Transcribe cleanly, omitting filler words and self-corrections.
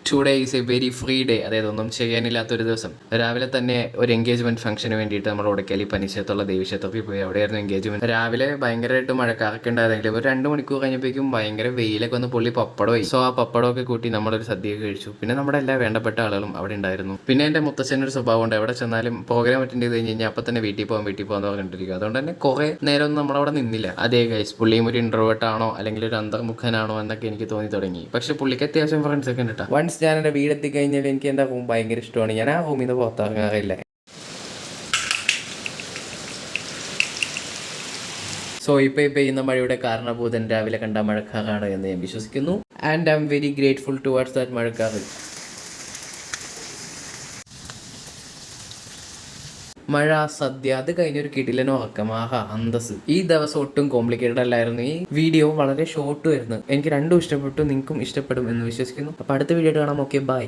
Today is A very free day. അതായത് ഒന്നും ചെയ്യാനില്ലാത്തൊരു ദിവസം. രാവിലെ തന്നെ ഒരു എൻഗേജ്മെന്റ് ഫംഗ്ഷന് വേണ്ടിയിട്ട് നമ്മൾ ഉടക്കലി പനിശത്തുള്ള ദേവീക്ഷേത്രത്തിൽ പോയി. അവിടെയായിരുന്നു എൻഗേജ്മെന്റ്. രാവിലെ ഭയങ്കരമായിട്ട് മഴക്കാറൊക്കെ ഉണ്ടായിരുന്നെങ്കിൽ ഒരു 2 മണിക്കൂർ കഴിഞ്ഞപ്പോഴേക്കും ഭയങ്കര വെയിലൊക്കെ വന്ന് പുള്ളി പപ്പടമായി. സോ ആ പപ്പടമൊക്കെ കൂട്ടി നമ്മളൊരു സദ്യയൊക്കെ കഴിച്ചു. പിന്നെ നമ്മുടെ എല്ലാ വേണ്ടപ്പെട്ട ആളുകളും അവിടെ ഉണ്ടായിരുന്നു. പിന്നെ എൻ്റെ മുത്തച്ഛനൊരു സ്വഭാവമുണ്ട്, എവിടെ ചെന്നാലും പ്രോഗ്രാം അറ്റൻഡ് ചെയ്ത് കഴിഞ്ഞാൽ അപ്പം തന്നെ വീട്ടിൽ പോകാൻ പറഞ്ഞിട്ടിരിക്കും. അതുകൊണ്ട് തന്നെ കുറെ നേരമൊന്നും നമ്മളവിടെ നിന്നില്ല. അതേ ഗൈസ്, പുള്ളിയും ഒരു ഇൻട്രോവേർട്ട് ആണോ അല്ലെങ്കിൽ ഒരു അന്തർമുഖനാണോ എന്നൊക്കെ എനിക്ക് തോന്നി തുടങ്ങി. പക്ഷെ പുള്ളിക്ക് അത്യാവശ്യം ഫ്രണ്ട്സ് ഒക്കെ ഉണ്ട്. വൺസ് ഞാൻ എൻ്റെ വീടെത്തി കഴിഞ്ഞാൽ എനിക്ക് എൻ്റെ റൂം ഭയങ്കര ഇഷ്ടമാണ്. ഞാൻ ആ റൂമിൽ നിന്ന് പുറത്തിറങ്ങാറില്ല. സോ ഇപ്പോൾ പെയ്യുന്ന മഴയുടെ കാരണഭൂതൻ രാവിലെ കണ്ട മഴക്കാറാണ് എന്ന് ഞാൻ വിശ്വസിക്കുന്നു. And I'm very grateful towards that മഴക്കാറ്. മഴ, സദ്യ, അത് കഴിഞ്ഞൊരു കിടിലൻ ഉറക്കം. ആഹാ, അന്തസ്. ഈ ദിവസം ഒട്ടും കോംപ്ലിക്കേറ്റഡ് അല്ലായിരുന്നു. ഈ വീഡിയോ വളരെ ഷോർട്ട് വരുന്നു. എനിക്ക് രണ്ടും ഇഷ്ടപ്പെട്ടു, നിങ്ങൾക്കും ഇഷ്ടപ്പെടും എന്ന് വിശ്വസിക്കുന്നു. അപ്പോൾ അടുത്ത വീഡിയോ കാണാം. Okay, by.